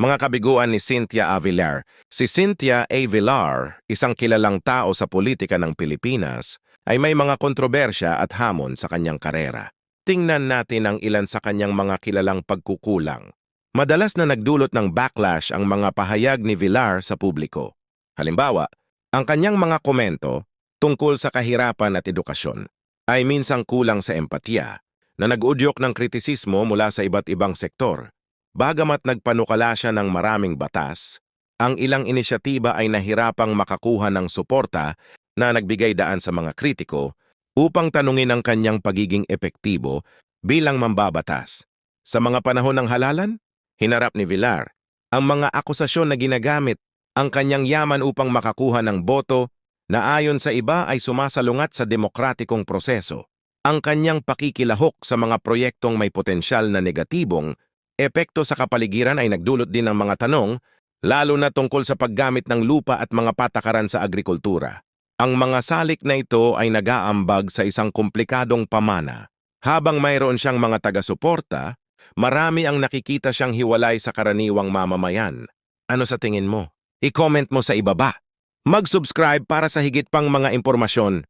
Mga kabiguan ni Cynthia Avillar. Si Cynthia A. Villar, isang kilalang tao sa politika ng Pilipinas, ay may mga kontrobersya at hamon sa kanyang karera. Tingnan natin ang ilan sa kanyang mga kilalang pagkukulang. Madalas na nagdulot ng backlash ang mga pahayag ni Villar sa publiko. Halimbawa, ang kanyang mga komento tungkol sa kahirapan at edukasyon ay minsang kulang sa empatiya na nag-udyok ng kritisismo mula sa iba't ibang sektor. Bagamat nagpanukala siya ng maraming batas, ang ilang inisyatiba ay nahirapang makakuha ng suporta na nagbigay daan sa mga kritiko upang tanungin ang kanyang pagiging epektibo bilang mambabatas. Sa mga panahon ng halalan, hinarap ni Villar ang mga akusasyon na ginagamit ang kanyang yaman upang makakuha ng boto na ayon sa iba ay sumasalungat sa demokratikong proseso. Ang kanyang pakikilahok sa mga proyektong may potensyal na negatibong epekto sa kapaligiran ay nagdulot din ng mga tanong, lalo na tungkol sa paggamit ng lupa at mga patakaran sa agrikultura. Ang mga salik na ito ay nag-aambag sa isang komplikadong pamana. Habang mayroon siyang mga taga-suporta, marami ang nakikita siyang hiwalay sa karaniwang mamamayan. Ano sa tingin mo? I-comment mo sa ibaba. Mag-subscribe para sa higit pang mga impormasyon.